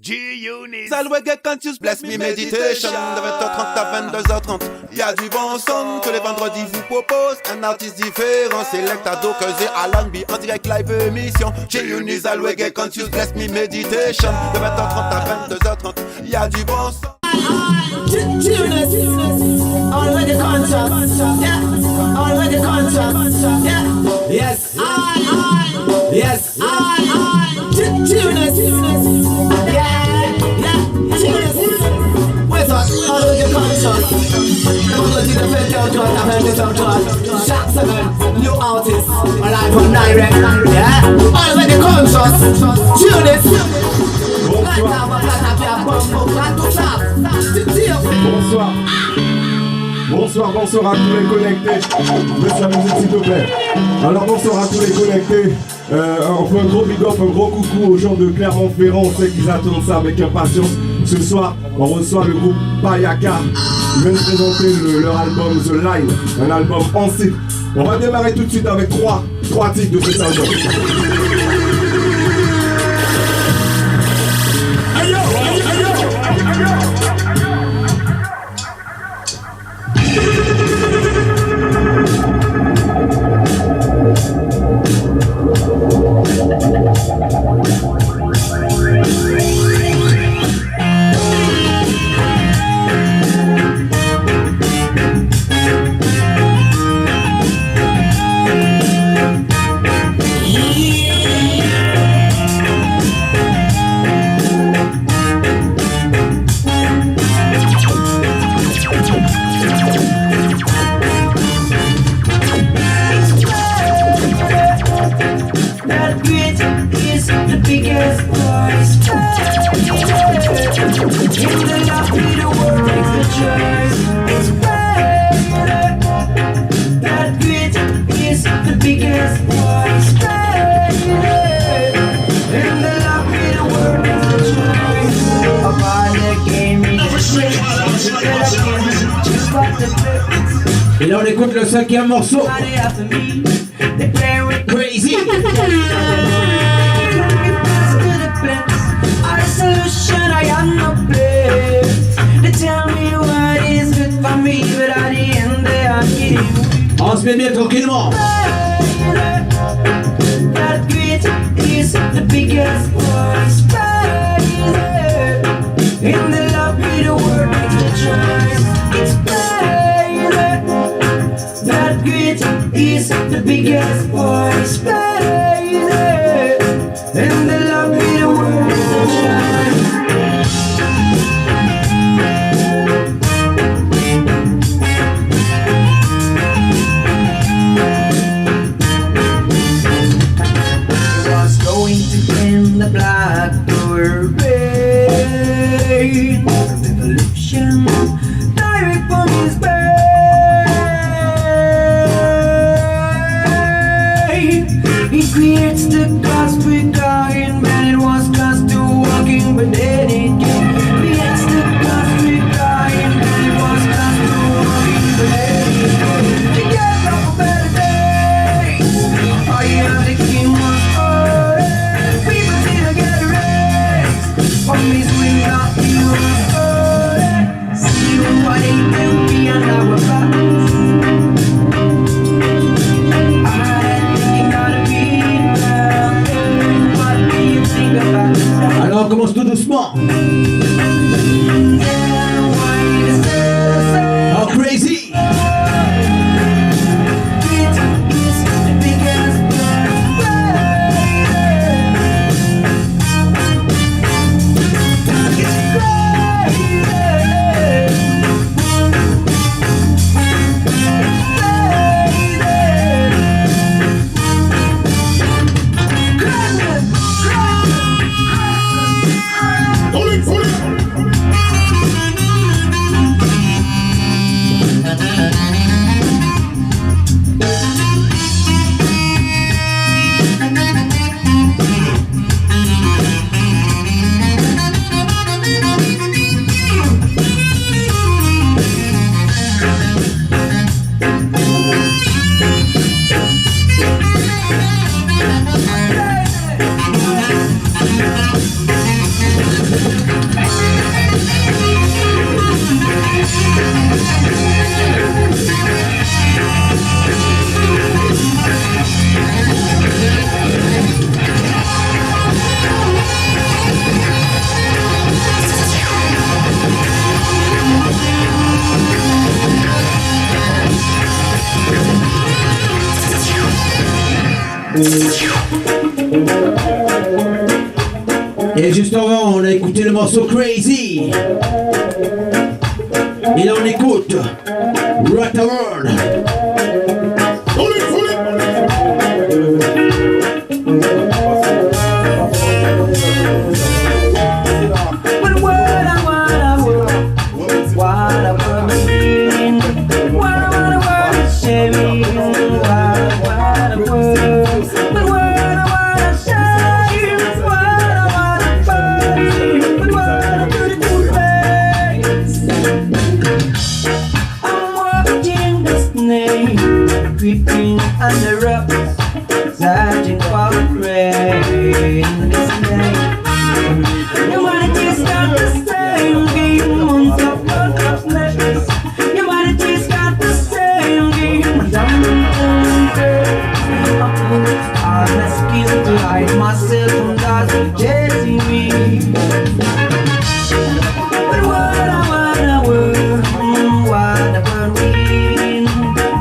G-Unit. Always get confused, bless me meditation. De 20h30 à 22h30. Y'a du bon son que les vendredis vous propose. Un artiste différent, Select, Ado, Cause et Alan B. En direct live émission. G-Unit, always get confused, bless me meditation. De 20h30 à 22h30. Y'a du bon son. Already contract, yeah. Already contract, yeah. Yes, yes, tuners, yeah, tuners. Where's that? Already contract. We're going to the federal court, I've heard this on court. Shock 7, new artist, alive on direct, yeah. Already contract, tuners. Bonsoir. Bonsoir à tous les connectés. Laisse la musique s'il te plaît. Alors bonsoir à tous les connectés. On fait un gros big up, un gros coucou aux gens de Clermont-Ferrand. On sait qu'ils attendent ça avec impatience. Ce soir, on reçoit le groupe Payaka. Ils viennent présenter leur album The Line, un album en cycle. On va démarrer tout de suite avec trois titres de cet album. Et là on écoute le cinquième morceau. Crazy. On se met bien tranquillement. Is the biggest voice, baby, and the love me the world was going to end the black door rain revolution direct from his bed. He creates the cosmic iron man, it was cast to walking, but then it came. Creates the cosmic iron man, it was cast to walking, but then it came. To get up a better days, oh yeah, the king was falling. People didn't get raised, from his wing up he was falling. See what they do, me and our battles. Alors on commence tout doucement. Oh crazy. Et juste avant, on a écouté le morceau Crazy. Et là, on écoute Rock the World. Creeping under up, searching for rain. Humanity got the same game on top of next. Humanity's got the same game. I'm a skill to hide myself from those who chasing me. But what I wanna win, what I wanna win,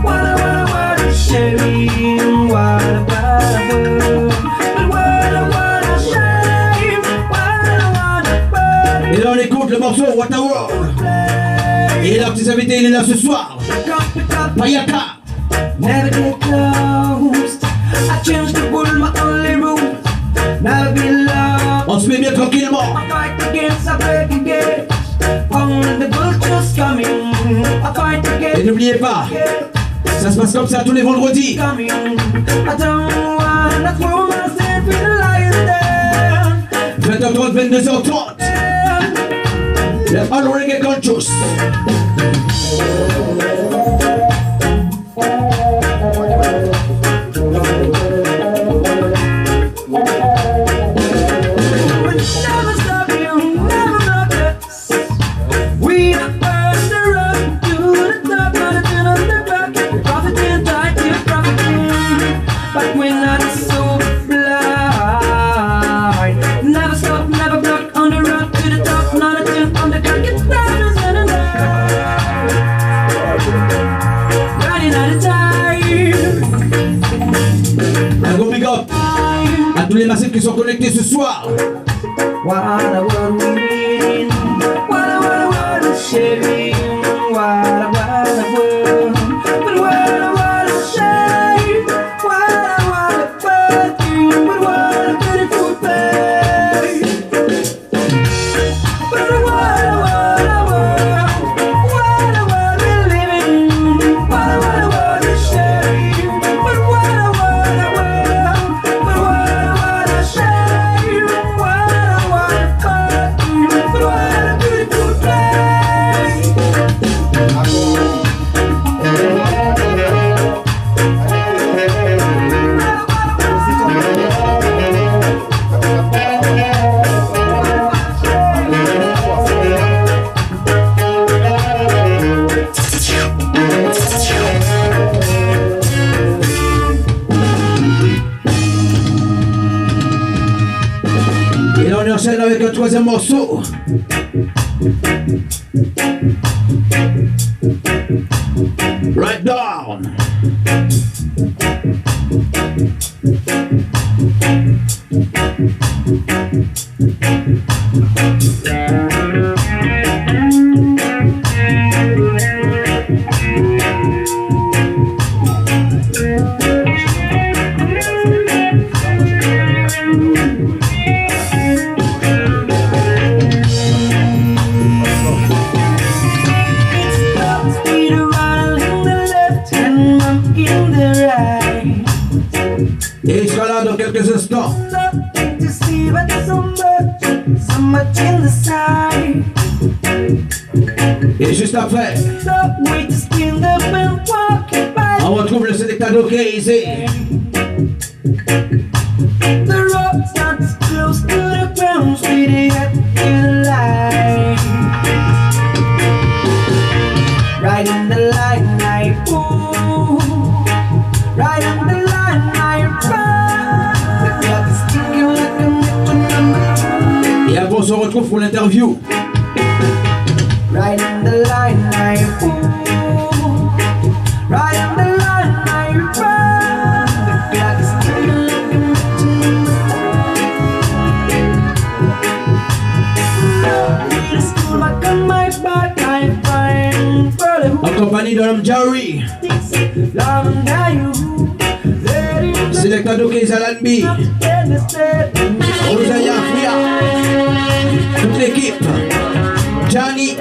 what I wanna shame, what I wanna win, but what I wanna shame, what I wanna burn. Et là, on écoute le morceau What the World. Et là, petits invités, il est là ce soir. Payaka. Never get closed. I changed the world, my only rule. Never be loved. On se met bien tranquillement. I fight against, I break again. Only the vulture's coming. I fight Et again. n'oubliez pas, ça se passe comme ça tous les vendredis. Coming. I don't wanna throw myself in the lion's den. 20h30, 22h30. Le All Reggae Conscious. Never stop you, never block us. We are on the road to the top, not on the back. Profiting, try to profiting, but we're not so blind. Never stop, never block, on the road to the top, not on the back. Get down and running out of time. Un gros big up à tous les massifs qui sont connectés ce soir. What I wanna win, what I wanna share, what I wanna win, but what I wanna share, what I wanna burn, but what a beautiful place. But what I wanna be living, what I wanna share, but what I wanna win, but what I wanna share, what I wanna burn, but what a beautiful place. Et là on enchaîne avec un troisième morceau. Right down. Speed around in the left and I'm in the right. Et il sera là dans quelques instants. Nothing to see but so much in the side. Et juste après, The way to stand up and walk by. on retrouve le sélectado Crazy. The road starts close to the ground, speeding at the light. Right in the line, I ooh. Right in the line, I run. The clock is ticking like a metronome. Et après on se retrouve pour l'interview. Right in the line, I ooh. Right in the line, I run. The clock is ticking compagnie de l'homme Jerry. Selecta Doke Zalanbi. Rosaya Fria. Toute l'équipe. Johnny.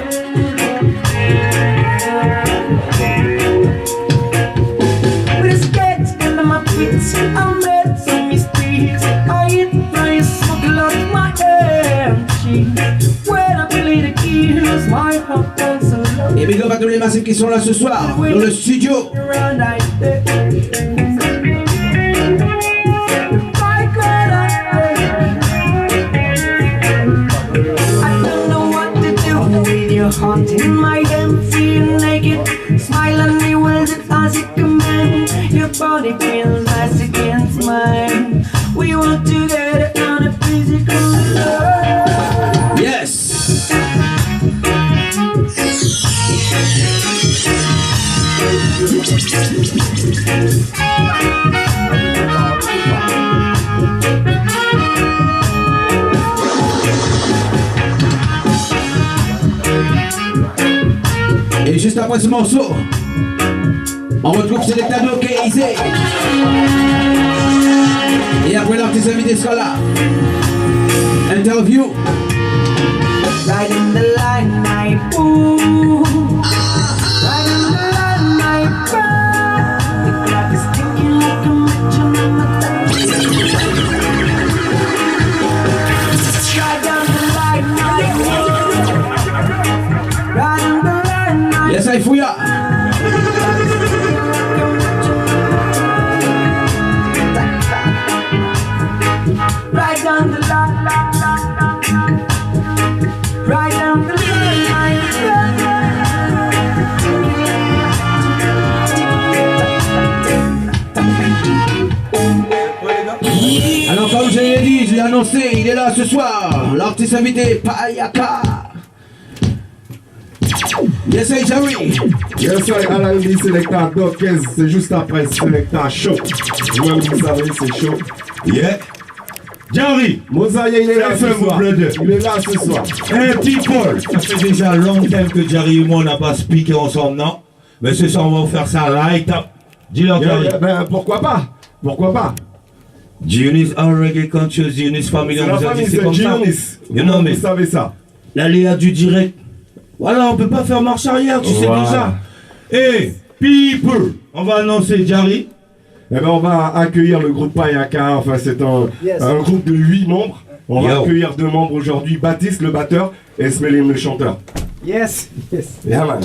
I made some mistakes. I hit my smoke out my empty. When I play the keys, my heart goes so low. Et big up à tous les massifs qui sont là ce soir dans le studio. Around like that. I don't know what to do with your haunting my head, feeling naked, smile at me well as it commands. Your body feels nice against mine. We were together on a physical level. Yes. Et juste après ce morceau, on retrouve Selecta Doke Easy. Et après l'artiste invité sera là. Interview. Right in the line, I boom. Right in the line, I burn. The clock is ticking like a metronome. Right down the line, I boom. Right in the line, I Yes, I fouilla. right down the line, right down the Alors comme je l'ai dit, je l'ai annoncé, il est là ce soir. L'artiste invité, Payaka. Yes, I Jerry. Yes, I Alan B, Selecta Dokez, c'est juste après Selecta Show. Vous-même, vous savez, c'est chaud. Yeah. Jerry, Mosaïe, il est là ce soir. brother. Il est là ce soir. Hey people, ça fait déjà longtemps que Jerry et moi on n'a pas speaké ensemble, non? Mais ce soir on va vous faire ça light up. Dis-leur Jerry. Ben, pourquoi pas? Pourquoi pas? Dionys are reggae conscious, Dionys family, C'est on la vous a famille, dit c'est c'est comme ça. Dionys. You know me. Vous savez ça. L'aléa du direct. Voilà, on peut pas faire marche arrière, tu sais Voilà. déjà. Hey people, on va annoncer Jerry. Eh ben, on va accueillir le groupe Payaka. Enfin, c'est un groupe de 8 membres. On va Yo. accueillir 2 membres aujourd'hui. Baptiste, le batteur, et Smelim, le chanteur. Yes, yes. Yeah, man.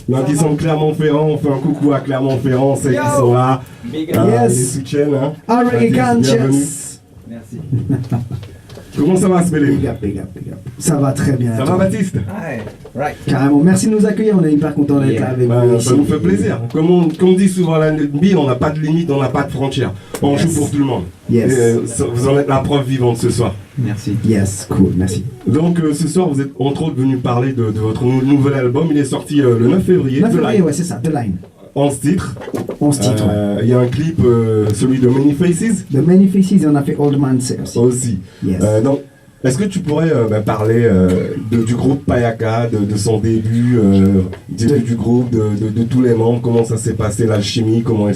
Donc, ils sont de Clermont-Ferrand. On fait un coucou à Clermont-Ferrand. C'est qu'ils sont là. Big Ils Yes. soutiennent. Hein. All reggae Baptiste, bienvenue. conscious. Merci. Comment ça va, Smelim? Big up, big up, big up. Ça va très bien. Ça toi. va, Baptiste? Carrément. Merci de nous accueillir. On est hyper content d'être là avec Ben, vous. ça nous fait plaisir. Comme on dit souvent à l'NB, on n'a pas de limite, on n'a pas de frontières. On joue pour tout le monde. Yes. Et, vous en êtes la preuve vivante ce soir. Merci. Yes, cool. Merci. Donc ce soir, vous êtes entre autres venu parler de votre nouvel album. Il est sorti le 9 février. 9 The février, Line. ouais, c'est ça. The Line. 11 titres. 11 titres. Ouais. Il y a un clip, celui de Many Faces The Many Faces, et on a fait Old Man Say aussi. aussi. Yes. Donc, est-ce que tu pourrais parler du groupe Payaka, de son début, du groupe, de tous les membres, comment ça s'est passé, l'alchimie, comment elle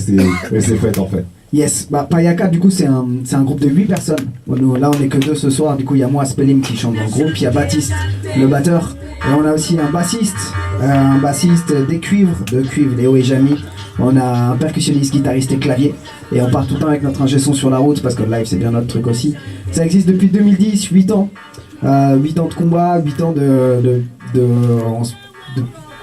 s'est faite en fait? Yes, bah Payaka du coup c'est un groupe de 8 personnes. Bon, là on est que 2 ce soir, du coup il y a moi Spelling qui chante dans le groupe, il y a Baptiste le batteur, et on a aussi un bassiste des cuivres, Léo et Jamy. On a un percussionniste, guitariste et clavier, et on part tout le temps avec notre ingé son sur la route parce que le live c'est bien notre truc aussi. Ça existe depuis 2010, 8 ans. 8 ans de combat, 8 ans de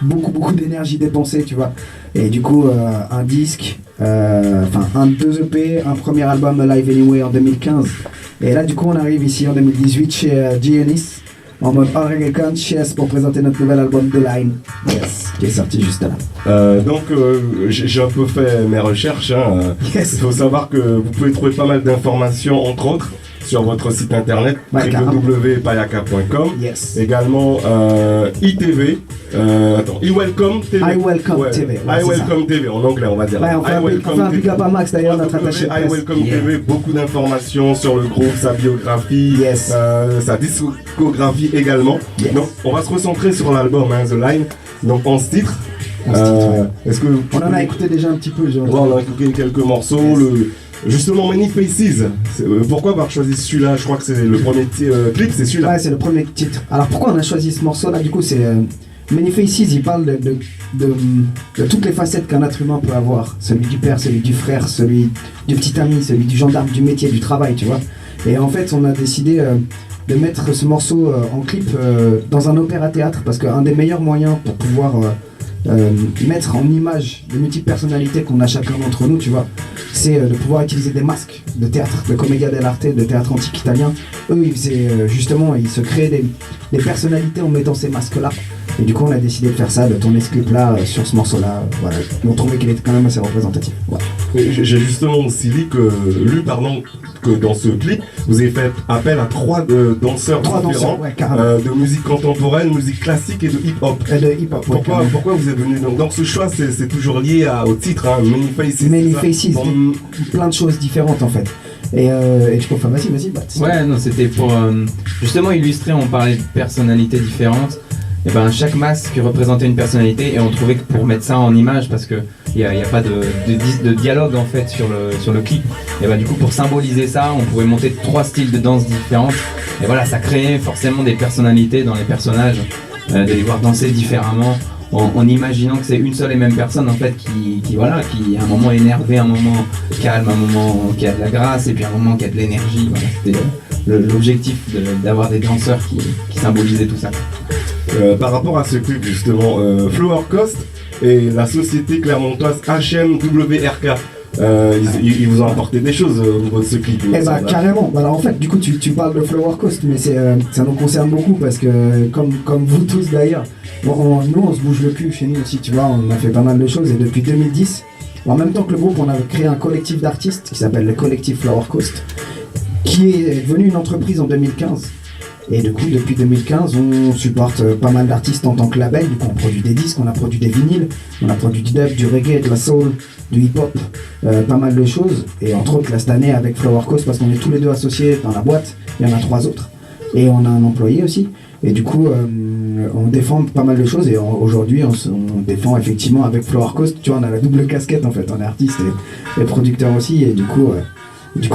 beaucoup d'énergie dépensée, tu vois. Et du coup, un disque, un 2 EP, un premier album Live Anyway en 2015. Et là, du coup, on arrive ici en 2018 chez Dionys, en mode All Reggae Conscious pour présenter notre nouvel album The Line, yes, qui est sorti juste là. Donc j'ai un peu fait mes recherches. Yes. Il faut savoir que vous pouvez trouver pas mal d'informations, entre autres, sur votre site internet Ouais, www.payaka.com. Yes. Également ITV, iWelcome TV. iWelcome TV, ouais, c'est iWelcome TV en anglais, on va dire. Ouais, on fait un big up à Max d'ailleurs, notre attaché de presse. iWelcome TV, beaucoup d'informations sur le groupe, sa biographie, Yes. sa discographie également. Yes. Donc on va se recentrer sur l'album The Line. Donc 11 titres. Est-ce que On en a écouté déjà un petit peu, genre. Ouais, on a écouté quelques morceaux. Justement, Many Faces. Pourquoi avoir choisi celui-là? Je crois que c'est le premier clip, c'est celui-là. Ouais, c'est le premier titre. Alors pourquoi on a choisi ce morceau-là? Du coup, c'est Many Faces. Il parle de toutes les facettes qu'un être humain peut avoir. Celui du père, celui du frère, celui du petit ami, celui du gendarme, du métier, du travail, tu vois. Et en fait, on a décidé de mettre ce morceau en clip dans un opéra-théâtre parce qu'un des meilleurs moyens pour pouvoir mettre en image les multiples personnalités qu'on a chacun d'entre nous, tu vois, c'est de pouvoir utiliser des masques de théâtre, de commedia dell'arte, de théâtre antique italien. Eux, ils faisaient justement, ils se créaient des personnalités en mettant ces masques-là. Et du coup, on a décidé de faire ça, de tourner ce clip-là sur ce morceau-là. Voilà, on trouvait qu'il était quand même assez représentatif. Ouais. J'ai justement aussi lu que dans ce clip, vous avez fait appel à trois danseurs différents, ouais, carrément. de musique contemporaine, musique classique et de hip-hop. Et de hip-hop, ouais, Pourquoi vous êtes venu donc ce choix, c'est toujours lié au titre, hein, Many Faces. Many Faces, plein de choses différentes en fait. Et tu peux faire, vas-y, Bat. Ouais, non, c'était pour justement illustrer, on parlait de personnalités différentes. Et ben chaque masque représentait une personnalité et on trouvait que pour mettre ça en image, parce que il y a pas de dialogue en fait sur le clip. Et ben du coup pour symboliser ça, on pouvait monter 3 styles de danse différentes. Et voilà, ça créait forcément des personnalités dans les personnages, de les voir danser différemment. En imaginant que c'est une seule et même personne en fait qui à un moment est énervé, un moment calme, un moment qui a de la grâce et puis un moment qui a de l'énergie. Voilà, c'était l'objectif d'avoir des danseurs qui symbolisaient tout ça. Par rapport à ce clip justement, Flower Coast et la société clermontoise HMWRK, ils vous ont apporté des choses au niveau de ce clip. Eh bah carrément. Alors en fait, du coup, tu parles de Flower Coast, mais ça nous concerne beaucoup parce que comme vous tous d'ailleurs, nous on se bouge le cul chez nous aussi, tu vois, on a fait pas mal de choses et depuis 2010, en même temps que le groupe, on a créé un collectif d'artistes qui s'appelle le collectif Flower Coast, qui est devenu une entreprise en 2015. Et du coup, depuis 2015, on supporte pas mal d'artistes en tant que label. Du coup, on produit des disques, on a produit des vinyles, on a produit du dub, du reggae, de la soul, du hip-hop, pas mal de choses. Et entre autres, là, cette année, avec Flower Coast, parce qu'on est tous les deux associés dans la boîte, il y en a 3 autres. Et on a un employé aussi. Et du coup, on défend pas mal de choses. Et aujourd'hui, on défend effectivement avec Flower Coast. Tu vois, on a la double casquette en fait. On est artiste et producteur aussi. Et du coup,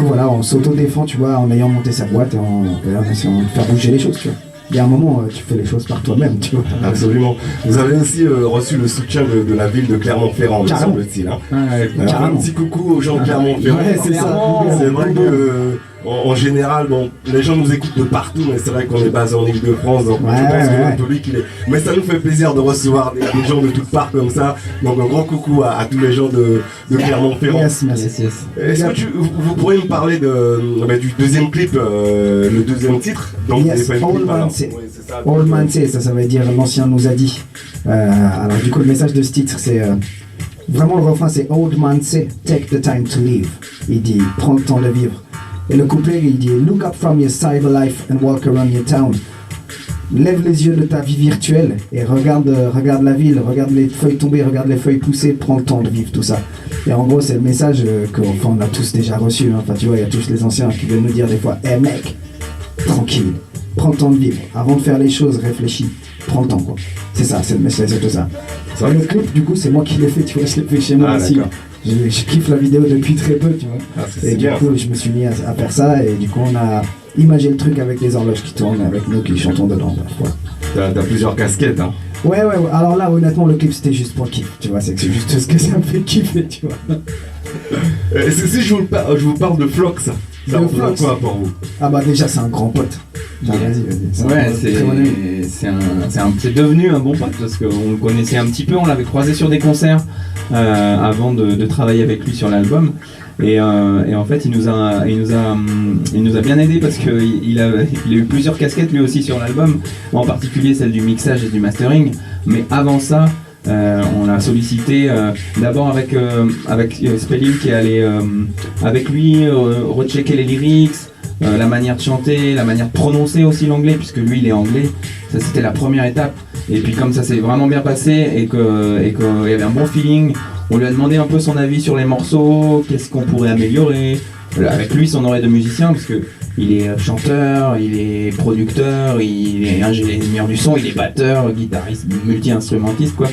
voilà, on s'auto-défend, tu vois, en ayant monté sa boîte et en essayant de faire bouger les choses, tu vois. Il y a un moment, tu fais les choses par toi-même, tu vois. Absolument. Vous avez aussi reçu le soutien de la ville de Clermont-Ferrand, me semble-t-il. Hein. Un petit coucou aux gens de Clermont-Ferrand. Ouais, c'est ça. C'est vrai que... En général, bon, les gens nous écoutent de partout, mais c'est vrai qu'on est basé en Ile-de-France, donc je pense que notre public il est. Mais ça nous fait plaisir de recevoir des gens de toutes parts comme ça. Donc un grand coucou à tous les gens de Clermont-Ferrand. Yes. Est-ce que vous pourriez me parler du deuxième clip, le deuxième titre? Donc yes, Old Man Say. Old Man Say, ça veut dire l'ancien nous a dit. Alors du coup le message de ce titre c'est vraiment le refrain c'est Old Man Say, take the time to live. Il dit prends le temps de vivre. Et le couplet, il dit look up from your cyber life and walk around your town. Lève les yeux de ta vie virtuelle et regarde la ville, regarde les feuilles tomber, regarde les feuilles pousser, prends le temps de vivre tout ça. Et en gros, c'est le message qu'on a tous déjà reçu. Enfin, tu vois, il y a tous les anciens qui viennent nous dire des fois hey mec, tranquille, prends le temps de vivre. Avant de faire les choses, réfléchis, prends le temps quoi. C'est ça, c'est le message, c'est tout ça. Et le clip, du coup, c'est moi qui l'ai fait, tu vois, je l'ai fait chez moi aussi. Je kiffe la vidéo depuis très peu, tu vois. Et du coup, je me suis mis à faire ça et du coup, on a imagé le truc avec les horloges qui tournent, avec nous qui chantons dedans. T'as plusieurs casquettes, hein. Ouais. Alors là, honnêtement, le clip c'était juste pour le kiff, tu vois. C'est juste ce que ça me fait kiffer, tu vois. Si je vous parle de Flox, ça représente quoi pour vous? Ah bah déjà, c'est un grand pote. Vas-y. Ouais, c'est devenu un bon pote parce qu'on le connaissait un petit peu, on l'avait croisé sur des concerts avant de travailler avec lui sur l'album. Et en fait, il nous a bien aidé parce qu'il a eu plusieurs casquettes lui aussi sur l'album, en particulier celle du mixage et du mastering. Mais avant ça, on l'a sollicité d'abord avec Spelling qui est allé avec lui rechecker les lyrics. La manière de chanter, la manière de prononcer aussi l'anglais, puisque lui il est anglais, ça c'était la première étape. Et puis comme ça s'est vraiment bien passé et qu'il y avait un bon feeling, on lui a demandé un peu son avis sur les morceaux, qu'est-ce qu'on pourrait améliorer, avec lui son oreille de musicien, parce que il est chanteur, il est producteur, il est ingénieur du son, il est batteur, guitariste, multi-instrumentiste quoi.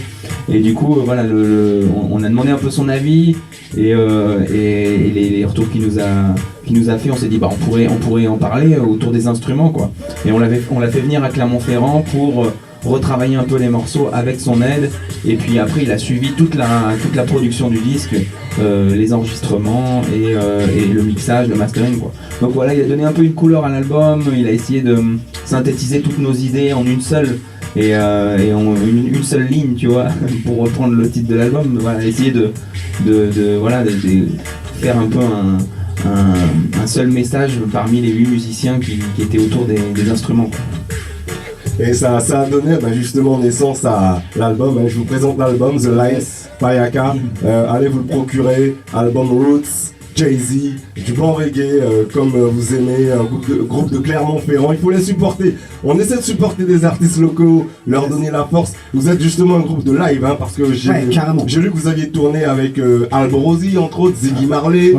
Et du coup voilà, on a demandé un peu son avis et les retours qu'il nous a fait, on s'est dit bah on pourrait en parler autour des instruments quoi. Et on l'a fait venir à Clermont-Ferrand pour retravailler un peu les morceaux avec son aide, et puis après il a suivi toute la production du disque, les enregistrements et le mixage, le mastering quoi. Donc voilà, il a donné un peu une couleur à l'album, il a essayé de synthétiser toutes nos idées en une seule une seule ligne, tu vois, pour reprendre le titre de l'album. Voilà, essayer de faire un peu un seul message parmi les 8 musiciens qui étaient autour des instruments quoi. Et ça a donné justement naissance à l'album. Je vous présente l'album The Line, Payaka. Allez vous le procurer. Album Roots, Jay-Z, du bon reggae, comme vous aimez, un groupe de Clermont-Ferrand. Il faut les supporter. On essaie de supporter des artistes locaux, leur donner la force. Vous êtes justement un groupe de live, hein, parce que j'ai lu que vous aviez tourné avec Alborosi, entre autres, Ziggy Marley,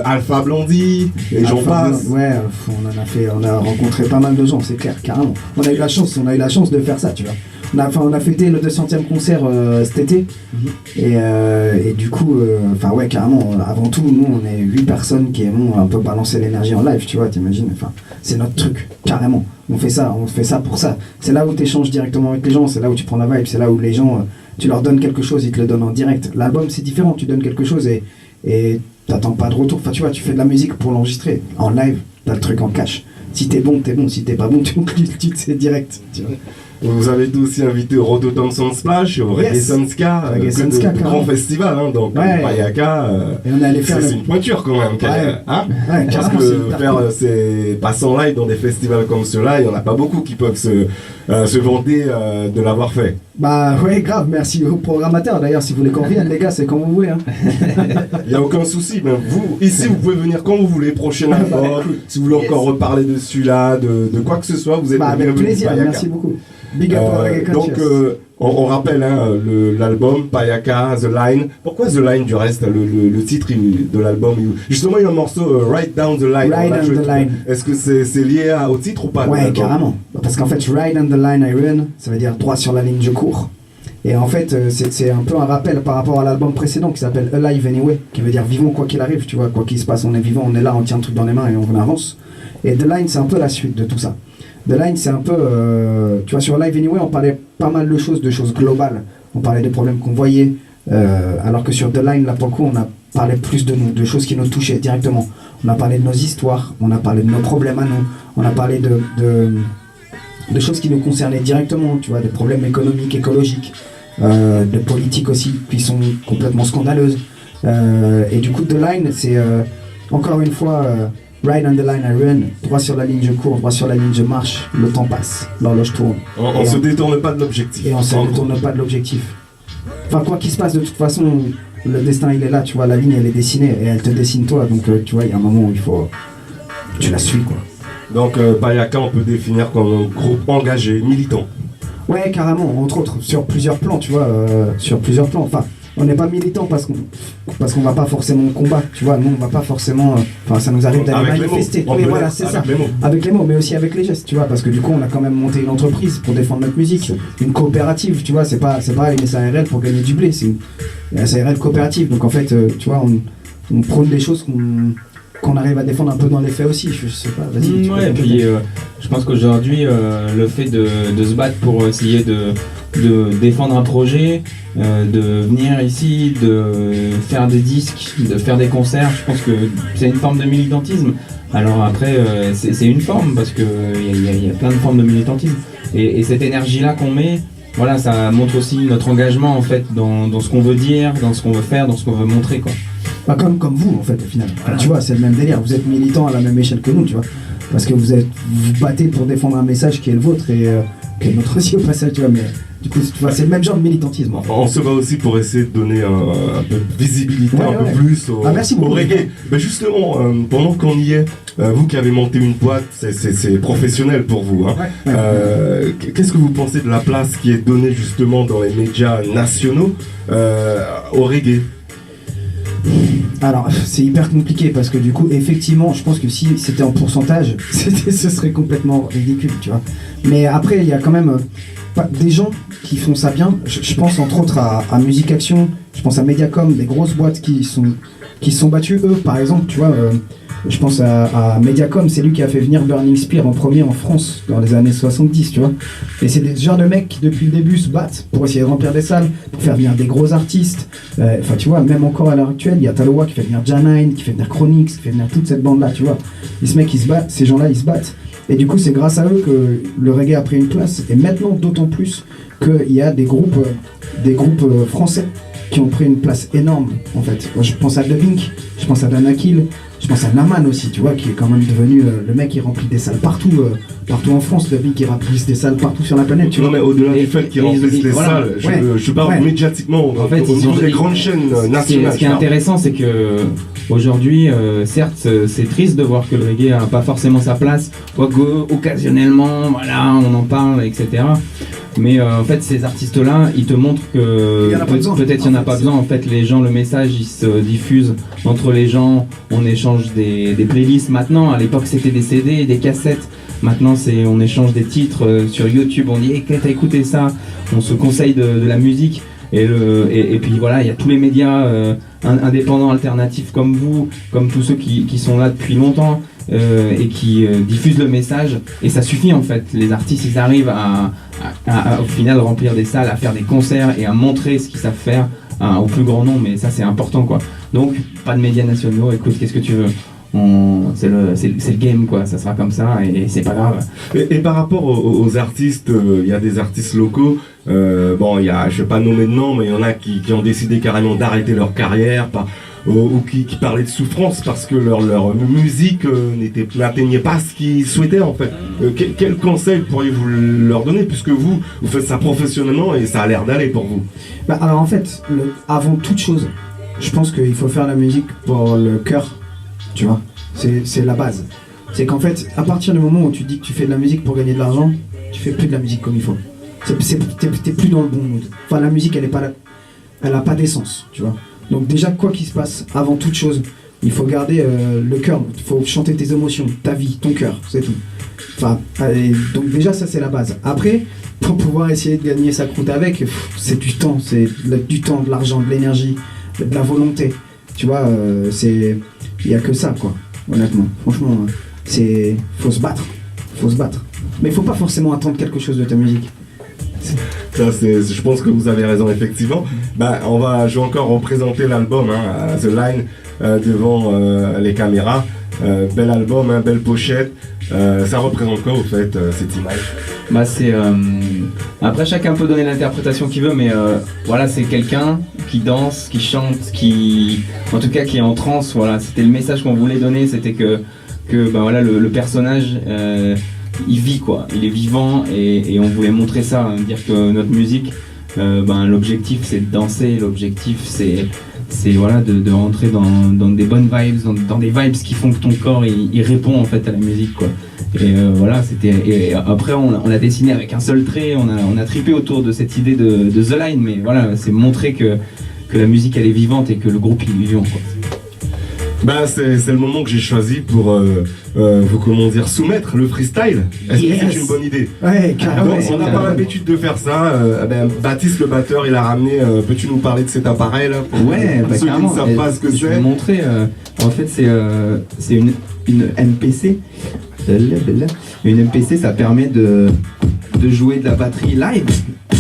Alpha Blondie, et j'en passe. On a rencontré pas mal de gens, c'est clair, carrément. On a eu la chance de faire ça, tu vois. On a fêté le 200e concert cet été, et du coup, carrément, avant tout, nous on est 8 personnes qui aimons un peu balancer l'énergie en live, tu vois, t'imagines, c'est notre truc, carrément. On fait ça pour ça. C'est là où tu échanges directement avec les gens, c'est là où tu prends la vibe, c'est là où les gens, tu leur donnes quelque chose, ils te le donnent en direct. L'album c'est différent, tu donnes quelque chose et t'attends pas de retour, tu fais de la musique pour l'enregistrer. En live, t'as le truc en cash. Si t'es bon, si t'es pas bon, tu oublies le titre, c'est direct, tu vois. Vous avez aussi invité Rodo Thompson Splash au Reggae Sunska, grand festival, hein, donc Payaka, c'est une pointure quand même. Parce que faire ces passants live dans des festivals comme ceux-là, il n'y en a pas beaucoup qui peuvent se vanter de l'avoir fait. Bah ouais, grave, merci au programmateur d'ailleurs, si vous voulez qu'on revienne les gars, c'est quand vous voulez. Hein. Il n'y a aucun souci, mais vous, ici vous pouvez venir quand vous voulez, prochain album, si vous voulez encore reparler de celui-là, de quoi que ce soit, vous êtes bienvenus. Avec plaisir, merci beaucoup. Big up donc on rappelle l'album Payaka, The Line. Pourquoi The Line du reste, le titre de l'album? Justement il y a un morceau Ride Down the Line. Est-ce que c'est lié au titre ou pas? Ouais, carrément. Parce qu'en fait Ride on the Line I Run, ça veut dire droit sur la ligne je cours. Et en fait c'est un peu un rappel par rapport à l'album précédent qui s'appelle Alive Anyway, qui veut dire vivons quoi qu'il arrive, tu vois, quoi qu'il se passe on est vivant, on est là, on tient le truc dans les mains et on avance. Et The Line c'est un peu la suite de tout ça. The Line, c'est un peu, tu vois, sur Live Anyway, on parlait pas mal de choses globales. On parlait des problèmes qu'on voyait, alors que sur The Line, là, pour le coup, on a parlé plus de nous, de choses qui nous touchaient directement. On a parlé de nos histoires, on a parlé de nos problèmes à nous, on a parlé de choses qui nous concernaient directement, tu vois, des problèmes économiques, écologiques, de politique aussi, qui sont complètement scandaleuses. Et du coup, The Line, c'est, encore une fois... Ride on the line I run, droit sur la ligne je cours, droit sur la ligne je marche, le temps passe, l'horloge tourne. On se détourne pas de l'objectif. Et on se détourne pas de l'objectif. Enfin quoi qu'il se passe, de toute façon, le destin il est là, tu vois, la ligne elle est dessinée et elle te dessine toi, donc tu vois, il y a un moment où il faut... Tu la suis quoi. Donc Payaka on peut définir comme un groupe engagé, militant. Ouais carrément, entre autres, sur plusieurs plans, tu vois, sur plusieurs plans, enfin... On n'est pas militant parce qu'on va pas forcément combattre, tu vois, nous on va pas forcément, ça nous arrive d'aller manifester, oui voilà c'est ça, avec les mots, mais aussi avec les gestes, tu vois, parce que du coup on a quand même monté une entreprise pour défendre notre musique, une coopérative, tu vois, c'est pas une SARL pour gagner du blé, c'est une SARL coopérative, donc en fait, tu vois, on prône des choses qu'on arrive à défendre un peu dans les faits aussi, je sais pas, vas-y. Ouais, et puis je pense qu'aujourd'hui, le fait de se battre pour essayer de défendre un projet, de venir ici, de faire des disques, de faire des concerts, je pense que c'est une forme de militantisme. Alors après, c'est une forme, parce qu'il y a plein de formes de militantisme. Et cette énergie-là qu'on met, voilà, ça montre aussi notre engagement en fait dans ce qu'on veut dire, dans ce qu'on veut faire, dans ce qu'on veut montrer quoi. Pas comme vous en fait au final. Voilà. Tu vois, c'est le même délire. Vous êtes militants à la même échelle que nous, tu vois. Parce que vous battez pour défendre un message qui est le vôtre et qui est le nôtre aussi au passage, tu vois. Mais du coup, tu vois, c'est le même genre de militantisme. On se bat aussi pour essayer de donner un peu de visibilité, peu plus au reggae. Mais justement, pendant qu'on y est, vous qui avez monté une boîte, c'est professionnel pour vous. Hein. Qu'est-ce que vous pensez de la place qui est donnée justement dans les médias nationaux au reggae? Alors, c'est hyper compliqué parce que du coup, effectivement, je pense que si c'était en pourcentage, ce serait complètement ridicule, tu vois. Mais après, il y a quand même des gens qui font ça bien. Je pense entre autres à Musique Action, je pense à Mediacom, des grosses boîtes qui sont battues. Eux, par exemple, tu vois, je pense à Mediacom, c'est lui qui a fait venir Burning Spear en premier en France dans les années 70, tu vois. Et c'est des genres de mecs qui depuis le début se battent pour essayer de remplir des salles, pour faire venir des gros artistes. Enfin, tu vois, même encore à l'heure actuelle, il y a Taloa qui fait venir Janine, qui fait venir Chronix, qui fait venir toute cette bande-là, tu vois. Et ce mec, il se bat, ces gens-là, ils se battent. Et du coup, c'est grâce à eux que le reggae a pris une place. Et maintenant, d'autant plus qu'il y a des groupes français qui ont pris une place énorme, en fait. Moi, je pense à Dubink, je pense à Danakil, je pense à Naman aussi, tu vois, qui est quand même devenu le mec qui remplit des salles partout en France. Dubink qui remplit des salles partout sur la planète, tu vois. Non, mais au-delà du fait qu'ils remplissent les salles, je parle médiatiquement, en fait, au niveau des grandes chaînes nationales. Ce qui est intéressant, c'est que aujourd'hui, certes, c'est triste de voir que le reggae n'a pas forcément sa place, quoique occasionnellement, voilà, on en parle, etc. Mais en fait, ces artistes-là, ils te montrent que peut-être il n'y en a pas besoin. En fait, les gens, le message, il se diffuse entre les gens. On échange des playlists. Maintenant, à l'époque, c'était des CD, des cassettes. Maintenant, on échange des titres sur YouTube. On dit, hey, t'as écouté ça? On se conseille de la musique. Et puis voilà, il y a tous les médias indépendants, alternatifs comme vous, comme tous ceux qui sont là depuis longtemps et qui diffusent le message. Et ça suffit en fait. Les artistes, ils arrivent à au final remplir des salles, à faire des concerts et à montrer ce qu'ils savent faire au plus grand nombre. Mais ça, c'est important, quoi. Donc, pas de médias nationaux. Écoute, qu'est-ce que tu veux? C'est le game, quoi. Ça sera comme ça et c'est pas grave. Et par rapport aux artistes, il y a des artistes locaux. Bon, il y a, je vais pas nommer de nom, mais il y en a qui ont décidé carrément d'arrêter leur carrière, ou qui parlaient de souffrance parce que leur musique n'atteignait pas ce qu'ils souhaitaient en fait. Quel conseil pourriez-vous leur donner puisque vous faites ça professionnellement et ça a l'air d'aller pour vous? Bah, alors en fait, avant toute chose, je pense qu'il faut faire la musique pour le cœur, tu vois. C'est la base. C'est qu'en fait, à partir du moment où tu dis que tu fais de la musique pour gagner de l'argent, tu fais plus de la musique comme il faut. T'es plus dans le bon mood. Enfin, la musique, elle a pas d'essence, tu vois. Donc déjà, quoi qu'il se passe, avant toute chose, il faut garder le cœur. Il faut chanter tes émotions, ta vie, ton cœur, c'est tout. Enfin, donc déjà, ça c'est la base. Après, pour pouvoir essayer de gagner sa croûte avec, c'est du temps, de l'argent, de l'énergie, de la volonté. Tu vois, il y a que ça, quoi. Honnêtement, franchement, faut se battre. Mais il faut pas forcément attendre quelque chose de ta musique. Ça, je pense que vous avez raison, effectivement. Je vais encore représenter l'album, The Line, devant les caméras. Bel album, belle pochette. Ça représente quoi, au fait, cette image? Après, chacun peut donner l'interprétation qu'il veut, mais voilà, c'est quelqu'un qui danse, qui chante, en tout cas qui est en transe. Voilà, c'était le message qu'on voulait donner, c'était que voilà, le personnage il vit, quoi, il est vivant et on voulait montrer ça, dire que notre musique, l'objectif c'est de danser, l'objectif c'est voilà, de rentrer dans des bonnes vibes, dans des vibes qui font que ton corps il répond en fait à la musique, quoi. Et voilà, et après on l'a dessiné avec un seul trait, on a trippé autour de cette idée de The Line, mais voilà, c'est montrer que la musique elle est vivante et que le groupe il est vivant, quoi. C'est le moment que j'ai choisi pour vous soumettre le freestyle. Est-ce que c'est une bonne idée? Ouais, carrément. On n'a pas l'habitude de faire ça. Baptiste le batteur, il a ramené. Peux-tu nous parler de cet appareil là? Ouais, ceux qui ne savent pas ce que c'est. Je vais vous montrer. En fait, c'est une MPC. Une MPC, ça permet de jouer de la batterie live.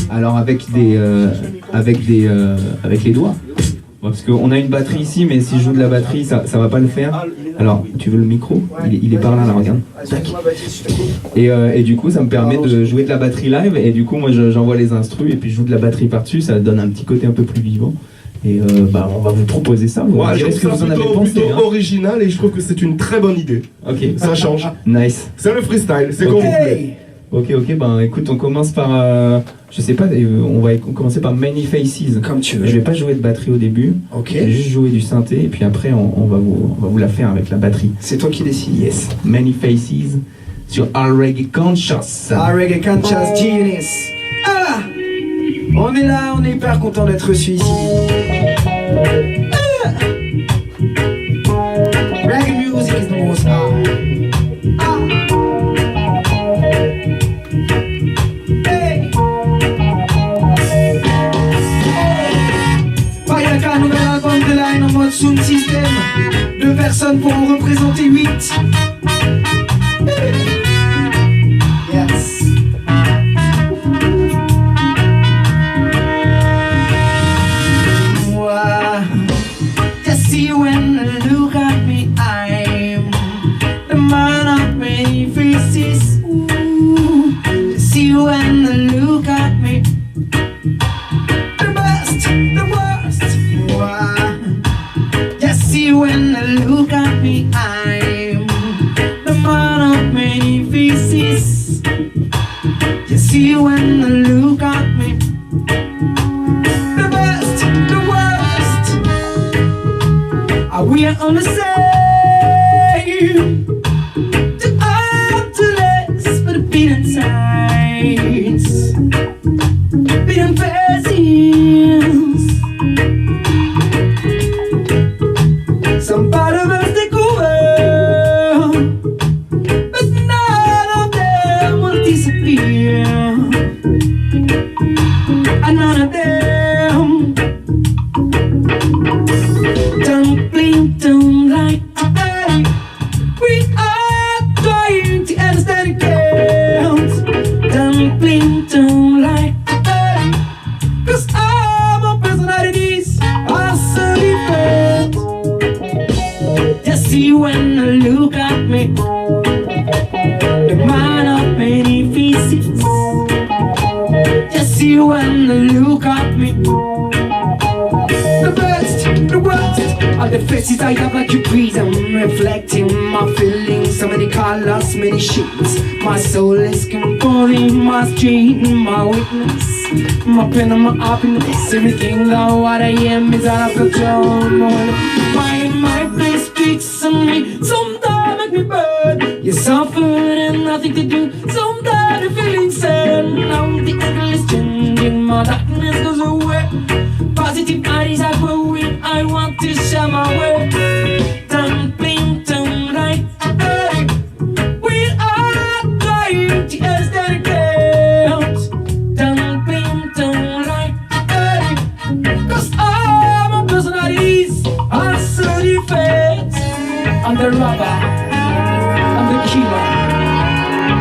Alors avec les doigts. Parce qu'on a une batterie ici, mais si je joue de la batterie, ça va pas le faire. Alors, tu veux le micro? Il est par là, regarde. Tac. Et du coup, ça me permet de jouer de la batterie live. Et du coup, moi, j'envoie les instrus et puis je joue de la batterie par-dessus. Ça donne un petit côté un peu plus vivant. Et on va vous proposer ça. Je trouve ça plutôt original et je trouve que c'est une très bonne idée. Ok. Ça change. Nice. C'est le freestyle, c'est comme vous voulez. Ok, écoute, on commence par, je sais pas, on va commencer par Many Faces. Comme tu veux. Je vais pas jouer de batterie au début, ok. Je vais juste jouer du synthé, et puis après on va vous la faire avec la batterie. C'est toi qui décides. Yes, Many Faces, sur All Reggae Conscious. All Reggae Conscious Genius. Ah, on est là, on est hyper content d'être reçus ici. personnes pour en représenter 8. Yes. Wow. Just see when you look at me, I'm the man of many faces. Ooh. Just see when you look at me, the best, the worst. Wow. Just see when you look at me, I'm the man of many faces. Just see when you look at me, the best, the worst. Are we on the same? To up to less for the beaten sides, beaten faces. Some part of us take over, but none of them will disappear. And none of them don't blink, don't like today. We are trying to understand it counts. Don't blink, don't like today. 'Cause all my personalities are so different. Just see when you look at me, the man of many faces. Just see when you look at me, the best, the worst. All the faces I have like you breathe, I'm reflecting my feelings. So many colors, many shades. My soul is composing my strength, my weakness, my pain and my happiness. Everything that what I am is out of control. My place speaks on me. Sometimes make me burn. You suffer and nothing to do. Sometimes I'm feeling sad. Now the angle is changing. My darkness goes away. Positive eyes are growing. I want to share my way. Don't blink, don't like today. We are trying to understand it counts. Don't blink, don't like today. 'Cause all my personalities are so different. I'm the robber, I'm the killer,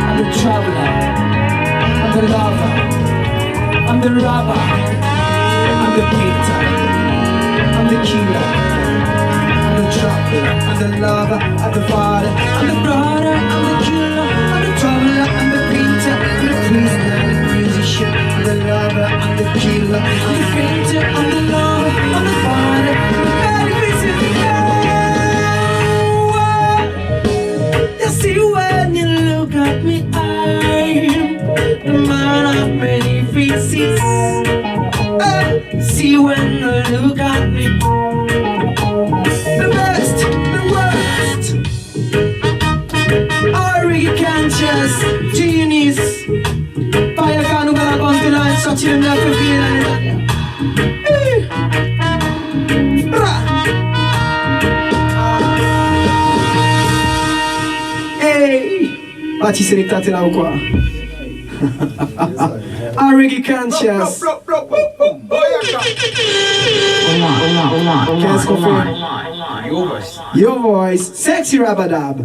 I'm the traveler, I'm the lover, I'm the robber, I'm the painter, I'm the killer, I'm the traveler, I'm the lover, I'm the father, I'm the brother, I'm the killer, I'm the traveler, I'm the painter, I'm the prisoner, I'm the musician, I'm the lover, I'm the killer, I'm the painter, I'm the lover, I'm the father, I'm the just see when you look at me, I'm the man of many faces. See when you look at me, the best, the worst. Already conscious, genius. Fire can go on the line, such a like a feeling. Parti Selecta, t'es là ou quoi? Reggae Conscious. Qu'est-ce qu'on fait? Your voice. Sexy Rabadab.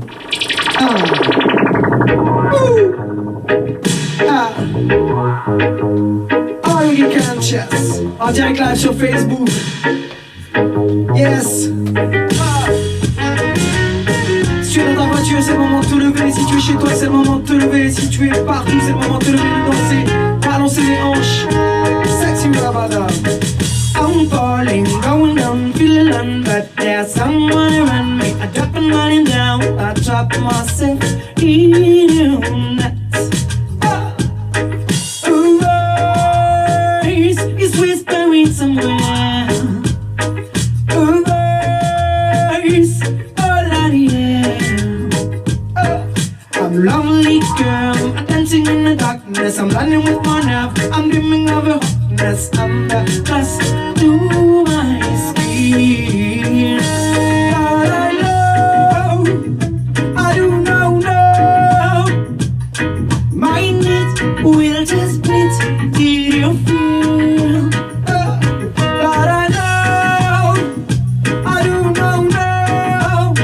Reggae Conscious. En direct live sur Facebook. Yes. Si tu es dans ta voiture, c'est le moment de te lever. Si tu es chez toi, c'est le moment de te lever. Si tu es partout, c'est le moment de te lever, de danser, balancer les hanches. Sexy Rabada. I'm falling, going down, feeling none, but there's someone around me. I drop and running down, I drop myself in you. Voice is whispering somewhere. Voice, all I hear. I'm lonely girl, I'm dancing in the darkness. I'm running with my nerve, I'm dreaming of your hotness. I'm the dust to my skin. All I know, I do not know. My needs will just split. Did you feel? But I know, I do not know.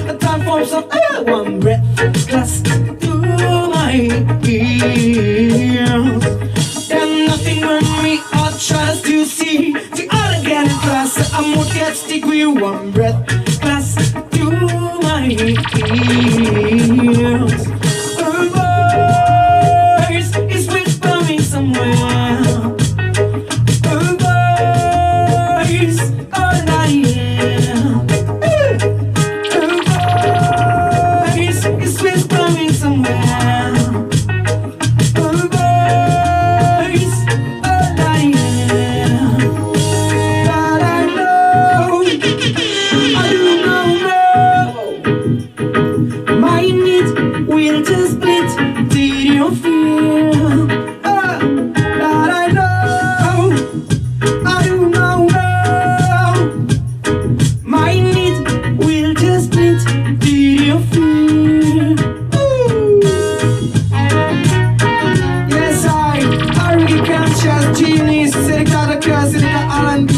A time for some one breath just through my ears. Then nothing when we all trust to see the other get in class. I'm more get stick with one breath class through my ears. Her voice is whispering somewhere. Her voice all I hear. Her voice is whispering somewhere. Her voice all I hear. But I know, I do know. My needs will just split. Did you feel? But I know, I do know. My needs will just split. Did you feel? Yes, I really conscious genius. C'est le cas de cœur, c'est le cas R&B.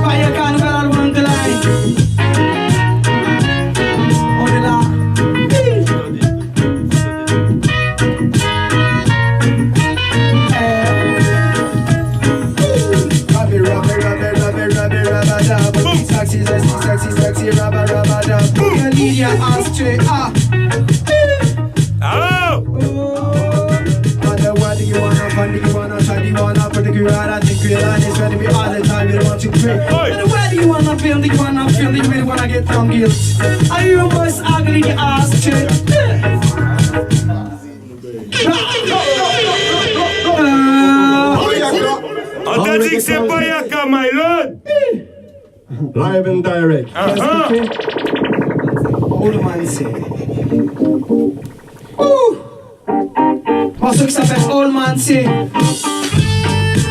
Fire Carnival on the line. On est là. Sexy, sexy, sexy, sexy, rabba, rabba, dub. You need your ass straight up. What do you wanna, fun do you wanna, try do you wanna, put the girl out, I think real line is ready to be all the time, you don't want to pray. Where do you wanna feel, do you wanna feel, do you really wanna get from guilt? Are you most ugly, your ass straight? On t'a dit que c'est Payaka, my lord. Live and direct. Old man say. Morceau qui s'appelle Old Man Say.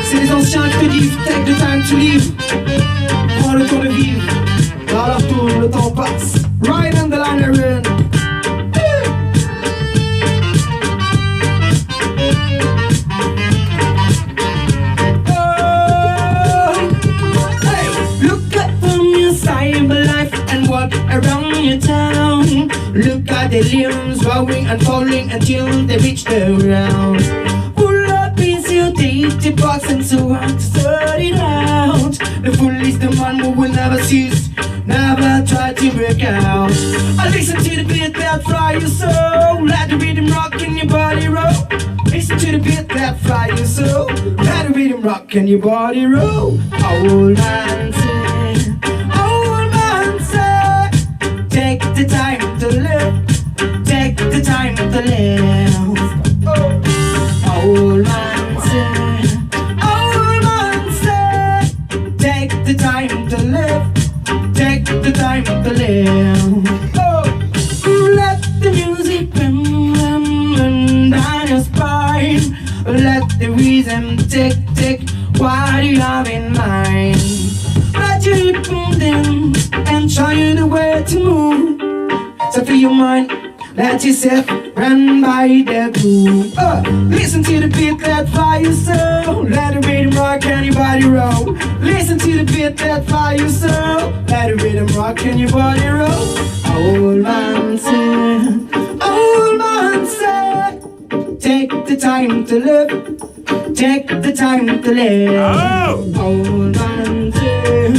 C'est les anciens qui te disent take the time to live. Prends le temps de vivre. Dans leur tour, le temps passe. Ride on the line and run. Look at from your cyber life and walk around your town. Look at the limbs growing and falling until they reach the ground. Pull up is your dainty box and so on to sort it out. The fool is the man who will never cease, never try to break out. I listen to the beat that fry your soul. Let the rhythm rock in your body roll. Listen to the beat that fry your soul. Let the rhythm rock in your body roll. Old man say, old man say, take the time to live. Take the time to live. Old man say, take the time to live. Take the time to live. Let the music run down your spine. Let the rhythm tick, tick. What do you have in mind? Let your hip them and show you the way to move. So free your mind. Let yourself run by the groove. Listen to the beat that fly your soul. Let the rhythm rock and your body roll. Listen to the beat that fly your soul. Let the rhythm rock and your body roll. Old man say, take the time to live. Take the time to live. Old man say,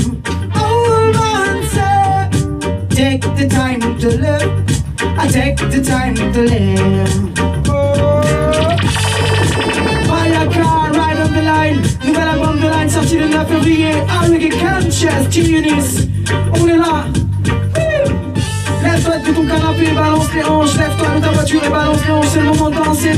take the time to live. I take the time to live. Fire car, ride on the line. Nouvel album de line sorti le 9 février. Reggae Conscious Genius. On est là. Lève-toi de ton canapé, balance les hanches. Lève-toi de ta voiture et balance les hanches. C'est le moment de danser.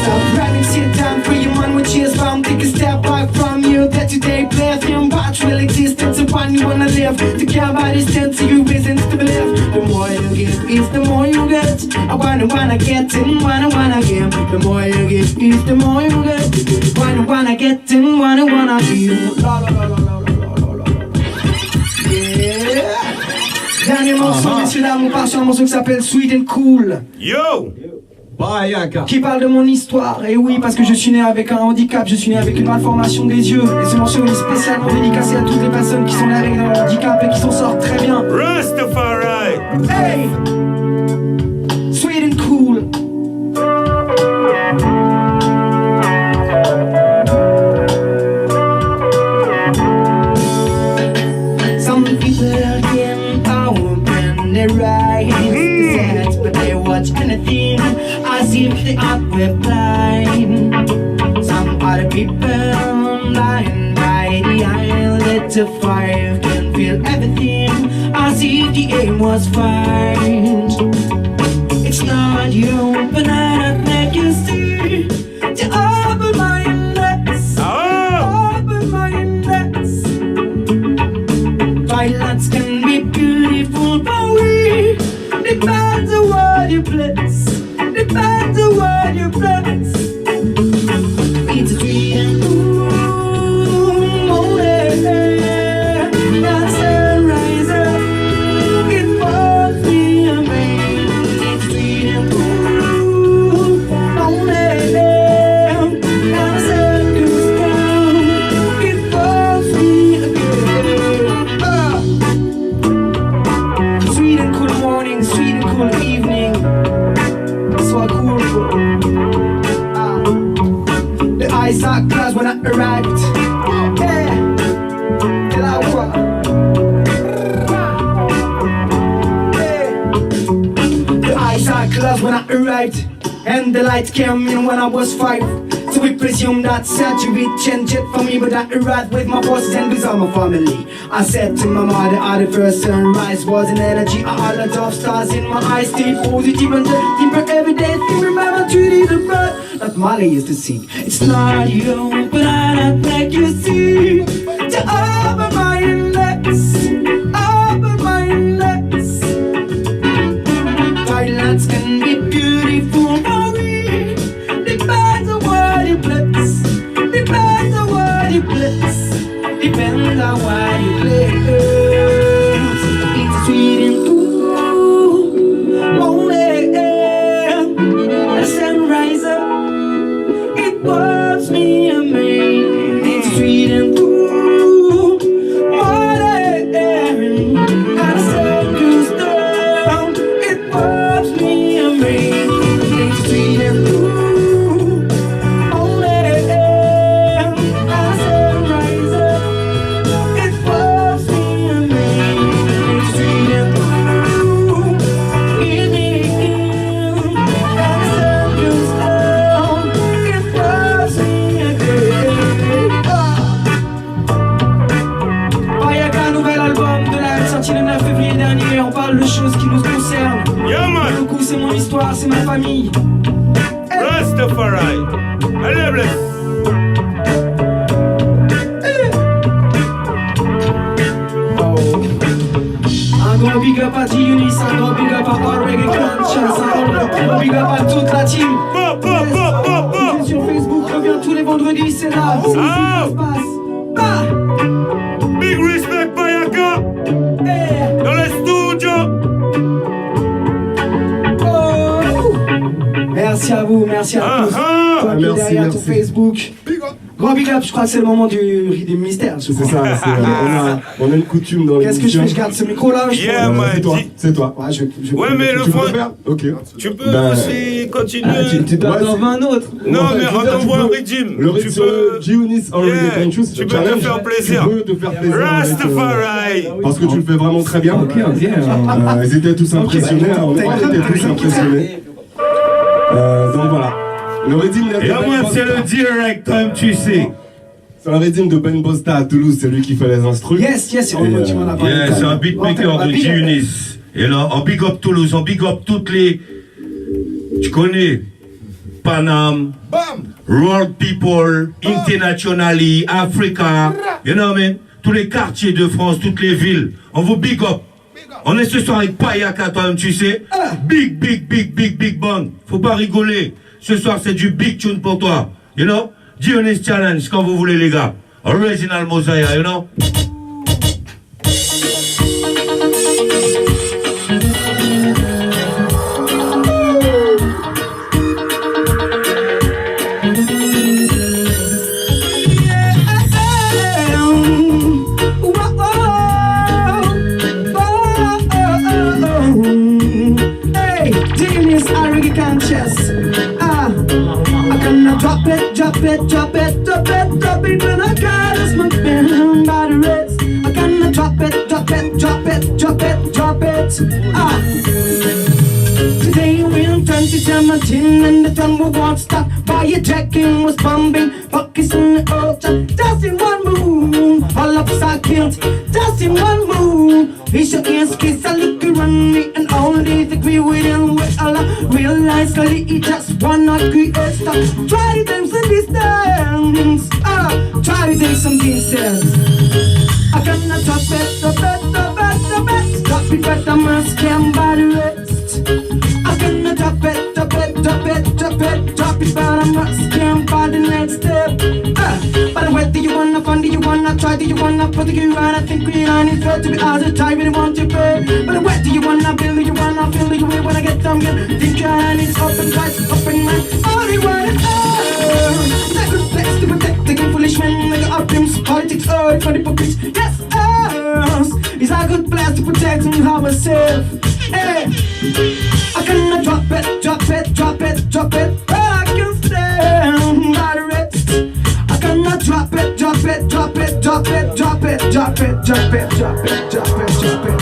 Stop running, sit down, free your mind with cheers bound. Take a step back from you. That today perfume, virtual existence upon you wanna live. To care about distance to you reasons to believe. The more you give is the more you get. I wanna get and wanna give. The more you give is the more you get. Wanna get and wanna give. La la la la la la la la. Yeah. Dernier morceau, messieurs dames, on part sur un morceau qui s'appelle Sweet and Cool. Yo! qui parle de mon histoire. Et oui, parce que je suis né avec un handicap, je suis né avec une malformation des yeux. Et ce morceau est spécialement dédicacé à toutes les personnes qui sont nées avec un handicap et qui s'en sortent très bien. Rastafari! Hey! Sweet and cool. Some people can open their eyes, but they watch anything as if they are blind. Some other people blind by the eye, lit to fire, can feel everything as if the aim was fine. It's not you, but I don't make you see the open-mindedness, open-mindedness. Violence can be beautiful, but we depends on what you bless, depends on what you bless. It's a dream, not sunrise up. It falls me away. It's a dream, not sun goes down. It falls me again. Sweet and cool morning, sweet and cool evening. So cool. The eyes are closed when I arrived. Yeah. Till I walk. The eyes are closed when I arrived, and the light came in when I was 5. So we presume that surgery changed it for me, but I arrived with my bosses and with all my family. I said to my mother, the first sunrise was an energy, a lot of stars in my eyes, stay positive and deeper every day. Think remember to lead the bird, like Molly used to sing. It's not you, but I don't make you see the open-mindedness, open-mindedness. Violence can be beautiful, but we depends on what you bless, depends on what you bless, depends on what you bless. It's sweet and cool, morning, a sunrise up, it warms me amazing. It's sweet and cool, morning, and the sun goes down, it warms me amazing. It's sweet and cool, morning, and the sun rises up, it warms me amazing. It's sweet and cool, evening, and the sun goes down, it warms me again. Payaka, nouvel album de la sorti le 9 février dernier. On parle de choses qui nous concernent. Yeah, man! Du coup, c'est mon histoire, c'est ma famille. Rastafari! Allez, bless! Un gros big up à G-Unis, un gros big up à All Reggae Conscience, un gros big up à toute la team. Pop, pop, pop, pop, pop! Sur Facebook, reviens tous les vendredis, c'est là, c'est ici que ça se passe. Ah! Big respect, Payaka! Eh! Dans les studios! Oh! Merci à vous, merci à tous. Toi qui es Merci, derrière ton merci. Facebook. Gros big up, je crois que c'est le moment du mystère. C'est ça, on a une coutume dans Qu'est-ce que je l'émission. fais? Je garde ce micro là. Yeah, man! C'est toi, c'est toi. Ouais, Ouais, mais le Tu peux front, le faire? Ok. tu peux Ben, aussi continuer. Tu peux Ouais, en avoir un autre. Non, en fait, mais je veux dire, envoie tu un peux- régime. Le Tu rythme sur peux. le G-Unis All Yeah, Reggae Conscious, tu peux te challenge. faire plaisir. Tu peux te faire plaisir. Rastafari! Parce que tu le fais vraiment très bien. Ok, ok. Ils étaient tous impressionnés, on était tous impressionnés. Donc voilà. Le rythme de Et Ben moi, c'est Bosta. le direct, comme tu sais. C'est le rythme de Ben Bosta à Toulouse, c'est lui qui fait les instrus. Yes, yes, on tu m'en as parlé. Yeah, c'est un beatmaker de Big up. G-Unis. Et là, on big up Toulouse, on big up toutes les. Tu connais Panam, World People, Internationally, Africa, you know what I mean? Tous les quartiers de France, toutes les villes. On vous big up. On est ce soir avec Payaka, toi-même, tu sais. Big, big, big, big, big bang. Faut pas rigoler. Ce soir, c'est du big tune pour toi. You know? G-Unis Challenge, quand vous voulez, les gars. Original Mosiah, you know? Hey, genius, I really conscious. I cannot drop it, drop it, drop it, drop it, drop it when I got this my pen by the wrist. I cannot drop it, drop it, drop it, drop it, drop it. Today we're in 2017 and the time won't stop. Firecjacking was bombing, focus on the ultra. Just in one move, all upside killed. Just in one move, he shook his kiss, I look around me and all these agree with him. With Allah, realize that he just wanna create stuff. Try to take some distance, try to take some distance. I cannot drop it, drop it, drop it, drop it. Drop it, but I must stand by the rest. I cannot drop it, drop it, drop it, drop it, drop it, but I must stand by the next step. But where do you wanna find? Do you wanna try? Do you wanna put the gear on? I think we on it fair to be out of time. We don't want to pay. But where do you wanna build? Do you wanna feel? Do you wanna get down? Think your hand is open, twice open, man. All you wanna that good place to protect the foolish men. Like our dreams, politics, for the hypocrites. Yes, it's a good place to protect ourselves. Hey, I cannot drop it, drop it, drop it, drop it. I can stand by the rest. I cannot drop it, drop it, drop it, drop it, drop it, drop it, drop it, drop it, drop it, drop it.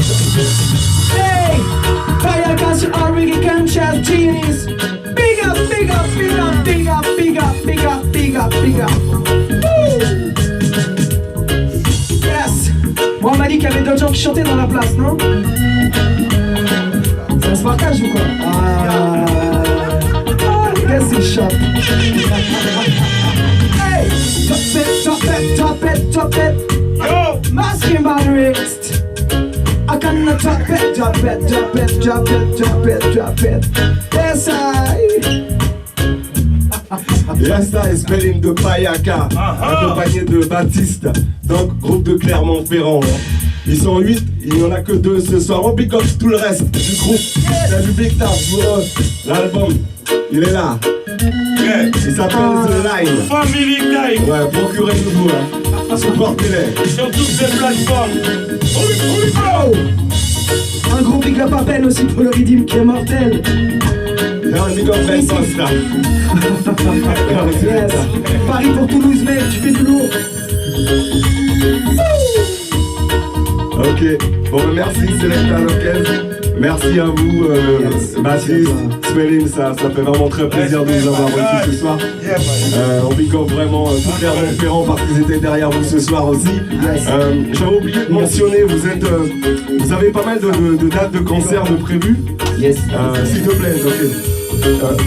Hey, fire cause you already can share genius. Big up, big up, big up, big up, big up, big up, big up, big up. Yes. Moi on m'a dit qu'il y avait d'autres gens qui chantaient dans la place, non? Ça se partage ou quoi? Les gars c'est chop. Hey, drop it, drop it, drop it, drop it. Yo, masking by the wrist. I cannot drop it, drop it, drop it, drop it, drop it, drop it. Yes I. Yes, I spelling de Payaka, accompagné de Baptiste, donc groupe de Clermont-Ferrand. Ils sont 8, il n'y en a que 2 ce soir. On pick up tout le reste du groupe. C'est du big time pour eux. L'album, il est là. Il s'appelle The Line. Family Time. Ouais, procurez-vous, hein. Supportez-les. Sur toutes les plateformes. Oh. Un gros big up à peine aussi pour le Redeem qui est mortel. Il y a un big up Vincent là. Yes. Paris pour Toulouse, mec, tu fais du lourd. Ok, bon ben merci Selecta Lopez, merci à vous Baptiste, Spelling, ça fait vraiment très plaisir de vous avoir reçus ce soir. On big up vraiment tout Clermont-Ferrand parce qu'ils étaient derrière vous ce soir aussi. J'avais oublié de mentionner, vous avez pas mal de dates de concert de prévues. Yes. S'il te plaît, ok.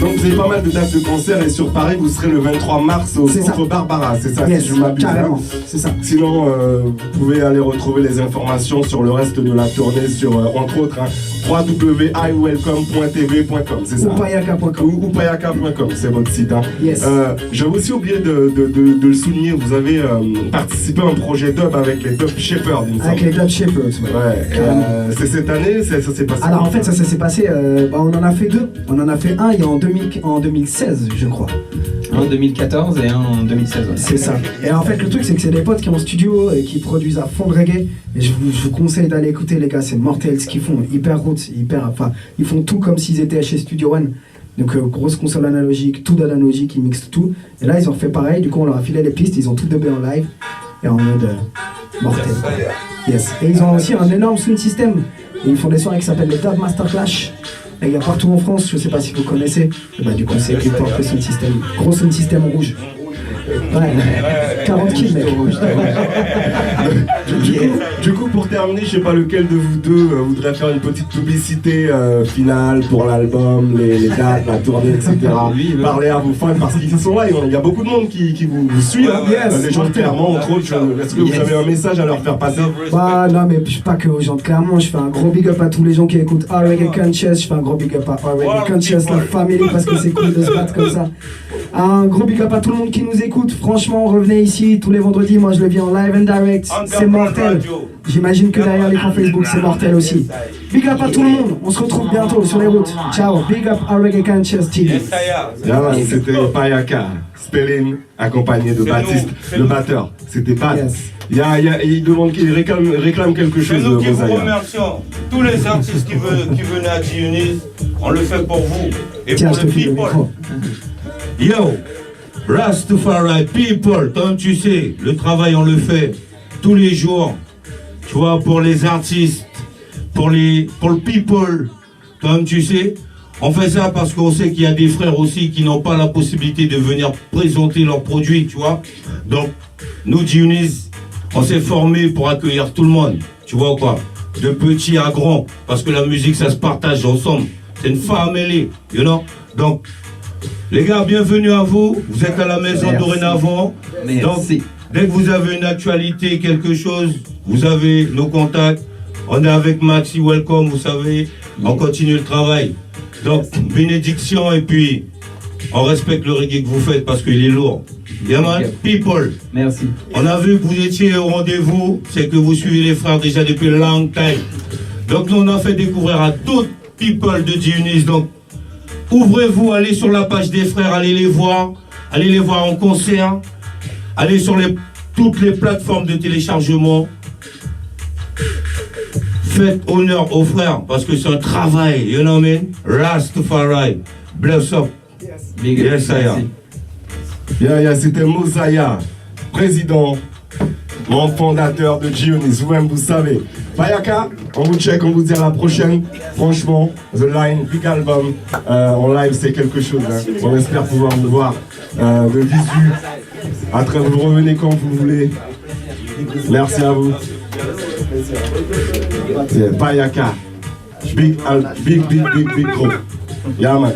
Donc vous avez pas mal de dates de concert et sur Paris vous serez le 23 mars au centre Barbara, c'est ça? Yes, si je m'abuse, carrément, c'est ça. Sinon vous pouvez aller retrouver les informations sur le reste de la tournée sur entre autres www.iwelcome.tv.com, c'est ça? Ou payaka.com. Ou payaka.com, c'est votre site. Yes. J'avais aussi oublié de le souligner, vous avez participé à un projet dub avec les Dub Shepherds, il me semble. Avec les Dub Shepherds, ouais. C'est cette année, ça s'est passé? Alors en fait ça s'est passé, on en a fait 2. On en a fait un il y a en 2016 je crois. Un en 2014 et un en 2016. Ouais. C'est ça. Et en fait le truc c'est que c'est des potes qui ont un studio et qui produisent à fond de reggae. Et je vous conseille d'aller écouter les gars, c'est mortel ce qu'ils font, hyper roots, ils font tout comme s'ils étaient chez Studio One. Donc grosse console analogique, tout d'analogique, ils mixent tout. Et là ils ont fait pareil, du coup on leur a filé les pistes, ils ont tout dubé en live et en mode mortel. Yes. Et ils ont aussi un énorme sound system. Et ils font des soirées qui s'appellent les Dub Master Clash. Et il y a partout en France, je sais pas si vous connaissez. Et bah du coup c'est Clipboard le sound system. Gros sound system en rouge. Ouais, 40 kills mec. Du coup pour terminer, je sais pas lequel de vous deux voudrait faire une petite publicité finale pour l'album, les dates, la tournée, etc. Parler à vos fans parce qu'ils sont là, il y a beaucoup de monde qui vous suit, les gens de Clermont entre autres. Est-ce que vous avez un message à leur faire passer? Bah non mais pas que aux gens de Clermont, je fais un gros big up à tous les gens qui écoutent Reggae Conscious, je fais un gros big up à Reggae Conscious, la famille parce que c'est cool de se battre comme ça. Un gros big up à tout le monde qui nous écoute, franchement revenez ici tous les vendredis, moi je le vis en live and direct, c'est mortel. J'imagine que derrière l'écran Facebook c'est mortel aussi. Big up à tout le monde, on se retrouve bientôt sur les routes. Ciao, big up à Reggae Conscious TV. C'était Payaka, Spelling, accompagné de Baptiste, le batteur. C'était Pat. Yes. Il demande qu'il réclame quelque C'est chose, nous qui vous Mosaya. remercions. Tous les artistes qui venaient à G-Unit, on le fait pour vous et Tiens, pour je le te file le people. micro. Yo, Rastafari people, comme tu sais, le travail on le fait tous les jours. Tu vois, pour les artistes, pour le people, comme tu sais. On fait ça parce qu'on sait qu'il y a des frères aussi qui n'ont pas la possibilité de venir présenter leurs produits, tu vois. Donc, nous, G-Unit, on s'est formés pour accueillir tout le monde, tu vois quoi, de petit à grand, parce que la musique, ça se partage ensemble. C'est une famille, you know. Donc, les gars, bienvenue à vous. Vous êtes à la maison dorénavant. Merci. Donc, dès que vous avez une actualité, quelque chose, vous avez nos contacts. On est avec Maxi, welcome, vous savez. On continue le travail. Donc, bénédiction et puis on respecte le reggae que vous faites parce qu'il est lourd. Yeah man, people. Merci. On a vu que vous étiez au rendez-vous, c'est que vous suivez les frères déjà depuis long time. Donc nous on a fait découvrir à d'autres people de G-Unit. Donc ouvrez-vous, allez sur la page des frères, allez les voir en concert, allez sur toutes les plateformes de téléchargement. Faites honneur aux frères parce que c'est un travail, you know what I mean? Rastafari, bless up. Big up. Yes, I am. C'était Mosaya, président, membre fondateur de G-Unit. Vous-même, vous savez. Payaka, on vous check, on vous dit à la prochaine. Franchement, The Line, big album. En live, c'est quelque chose. Hein. On espère pouvoir vous voir de visu. Après, vous revenez quand vous voulez. Merci à vous. Yeah, Payaka. Big group. Yeah, man.